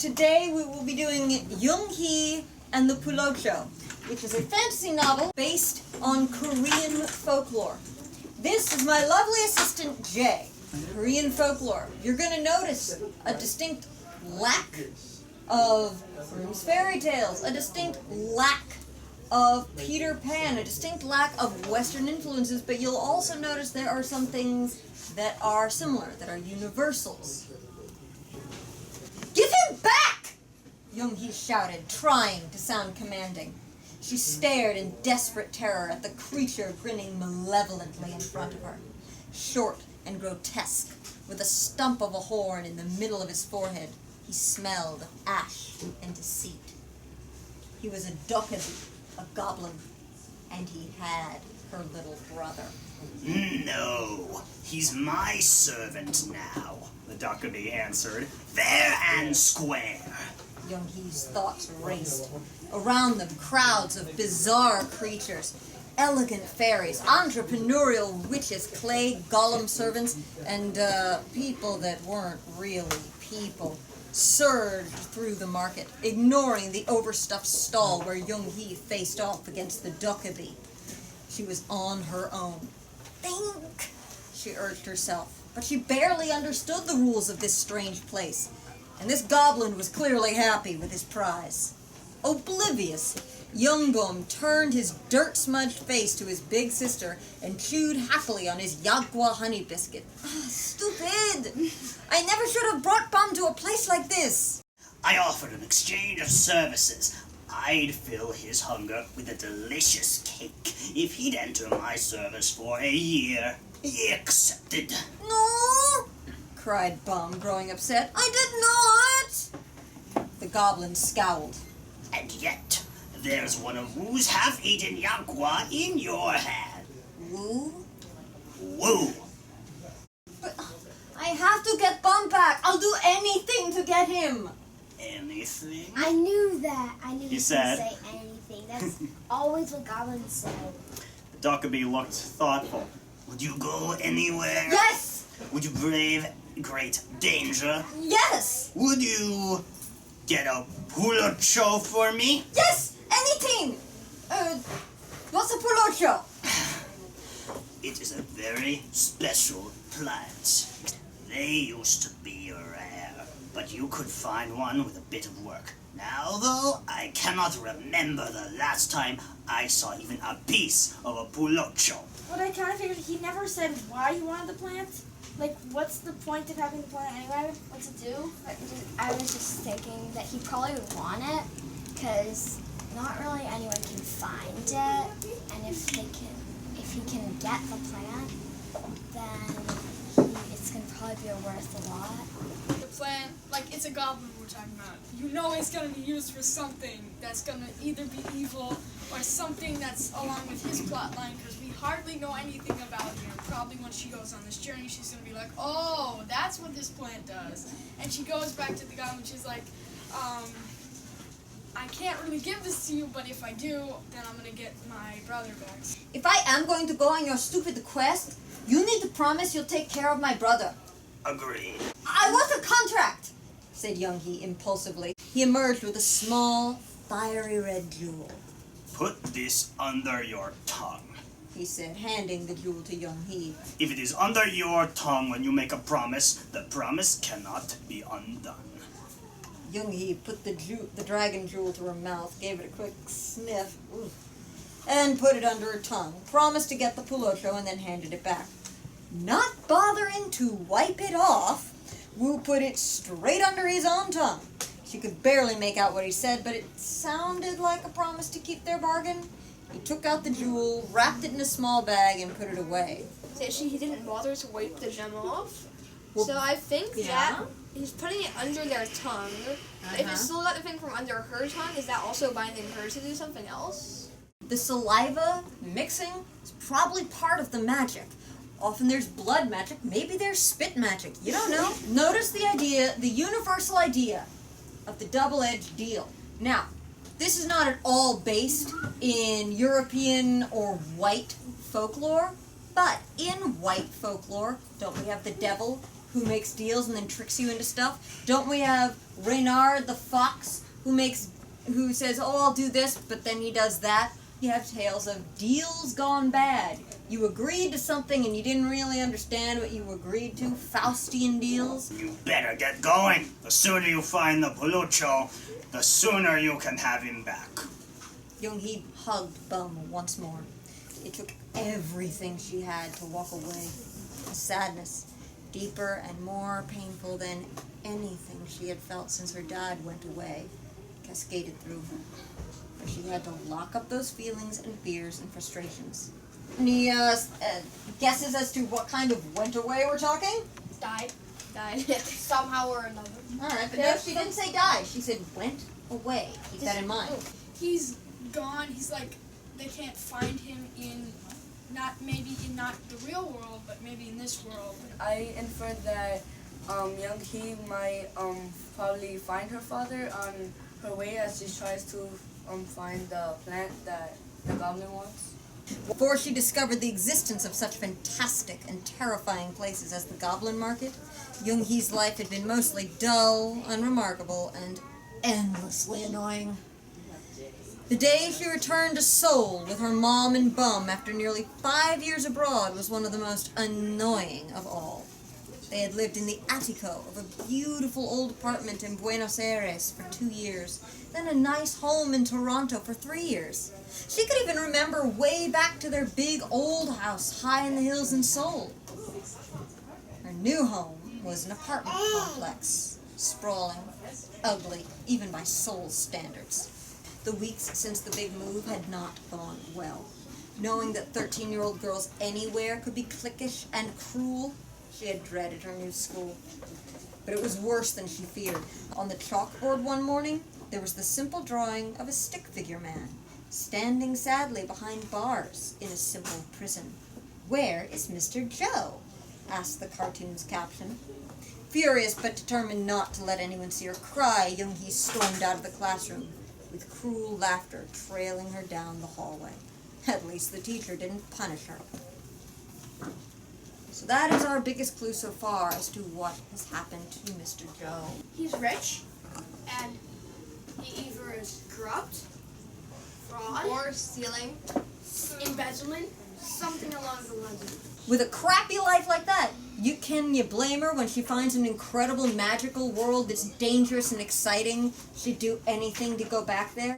Today we will be doing Young-Hee and the Pullocho, which is a fantasy novel based on Korean folklore. This is my lovely assistant, Jay. Korean folklore. You're going to notice a distinct lack of Grimm's fairy tales, a distinct lack of Peter Pan, a distinct lack of Western influences, but you'll also notice there are some things that are similar, that are universals. Give him back! Young-Hee shouted, trying to sound commanding. She stared in desperate terror at the creature grinning malevolently in front of her. Short and grotesque, with a stump of a horn in the middle of his forehead, he smelled ash and deceit. He was a dokkaebi, a goblin, and he had her little brother. No, he's my servant now, the dokkaebi answered, fair and square. Young-Hee's thoughts raced. Around them, crowds of bizarre creatures, elegant fairies, entrepreneurial witches, clay golem servants, and people that weren't really people, surged through the market, ignoring the overstuffed stall where Young-Hee faced off against the dokkaebi. She was on her own. Think, she urged herself, but she barely understood the rules of this strange place, and this goblin was clearly happy with his prize. Oblivious, Young-Gum turned his dirt-smudged face to his big sister and chewed happily on his Yagwa honey biscuit. Stupid! I never should have brought Bum to a place like this! I offered an exchange of services. I'd fill his hunger with a delicious cake if he'd enter my service for a year. He accepted. No! Cried Bum, growing upset. I did not! The goblin scowled. And yet, there's one of Wu's half-eaten Yagwa in your hand. Wu? Wu! But I have to get Bum back. I'll do anything to get him. Anything? I knew that. I knew He you said. could say anything. That's always what goblins say. The dokkaebi looked thoughtful. Would you go anywhere? Yes! Would you brave great danger? Yes! Would you get a Pullocho for me? Yes! Anything! What's a Pullocho? It is a very special plant. They used to be rare, but you could find one with a bit of work. Now, though, I cannot remember the last time I saw even a piece of a Pullocho. What I kind of figured, he never said why he wanted the plant. Like, what's the point of having the plant anyway? What's it do? I was just thinking that he probably would want it because not really anyone can find it, and if he can get the plant, then it's gonna probably be worth a lot. The plant, like, it's a goblin we're talking about. You know it's gonna be used for something that's gonna either be evil or something that's along with his plot line, because we hardly know anything about him. Probably when she goes on this journey, she's gonna be like, oh, that's what this plant does. And she goes back to the goblin, she's like, I can't really give this to you, but if I do, then I'm gonna get my brother back. If I am going to go on your stupid quest, you need to promise you'll take care of my brother. Agreed. I want a contract, said Young-Hee impulsively. He emerged with a small, fiery red jewel. Put this under your tongue. He said, handing the jewel to Young-Hee. If it is under your tongue when you make a promise, the promise cannot be undone. Young-Hee put the dragon jewel to her mouth, gave it a quick sniff, and put it under her tongue, promised to get the Pullocho, and then handed it back. Not bothering to wipe it off, Wu put it straight under his own tongue. She could barely make out what he said, but it sounded like a promise to keep their bargain. He took out the jewel, wrapped it in a small bag, and put it away. He didn't bother to wipe the gem off. Well, So I think yeah. that he's putting it under their tongue. If it's still got the thing from under her tongue, is that also binding her to do something else? The saliva mixing is probably part of the magic. Often there's blood magic, maybe there's spit magic, you don't know. Notice the idea, the universal idea of the double-edged deal. Now, this is not at all based in European or white folklore, but in white folklore, don't we have the devil who makes deals and then tricks you into stuff? Don't we have Reynard the fox who says, oh, I'll do this, but then he does that? You have tales of deals gone bad. You agreed to something and you didn't really understand what you agreed to. Faustian deals. You better get going. The sooner you find the Pullocho, the sooner you can have him back. Young-Hee hugged Bum once more. It took everything she had to walk away. A sadness, deeper and more painful than anything she had felt since her dad went away, cascaded through her. But she had to lock up those feelings and fears and frustrations. Any guesses as to what kind of went away we're talking? Died. Somehow or another. Alright, but no, she didn't say died. She said went away. Keep that in mind. He's gone. He's like, they can't find him in, not the real world, but maybe in this world. I inferred that Young-Hee might probably find her father on her way as she tries to find the plant that the goblin wants. Before she discovered the existence of such fantastic and terrifying places as the Goblin Market, Young-Hee's life had been mostly dull, unremarkable, and endlessly annoying. The day she returned to Seoul with her mom and Bum after nearly 5 years abroad was one of the most annoying of all. They had lived in the attico of a beautiful old apartment in Buenos Aires for 2 years, then a nice home in Toronto for 3 years. She could even remember way back to their big old house high in the hills in Seoul. Her new home was an apartment complex, sprawling, ugly, even by Seoul's standards. The weeks since the big move had not gone well. Knowing that 13-year-old girls anywhere could be cliquish and cruel, she had dreaded her new school. But it was worse than she feared. On the chalkboard one morning, there was the simple drawing of a stick figure man, standing sadly behind bars in a simple prison. "Where is Mr. Joe?" asked the cartoon's caption. Furious but determined not to let anyone see her cry, Young-Hee stormed out of the classroom, with cruel laughter trailing her down the hallway. At least the teacher didn't punish her. So that is our biggest clue so far as to what has happened to Mr. Joe. He's rich, and he either is corrupt, fraud, or stealing, embezzlement, something along the lines. With a crappy life like that, can you blame her when she finds an incredible magical world that's dangerous and exciting? She'd do anything to go back there.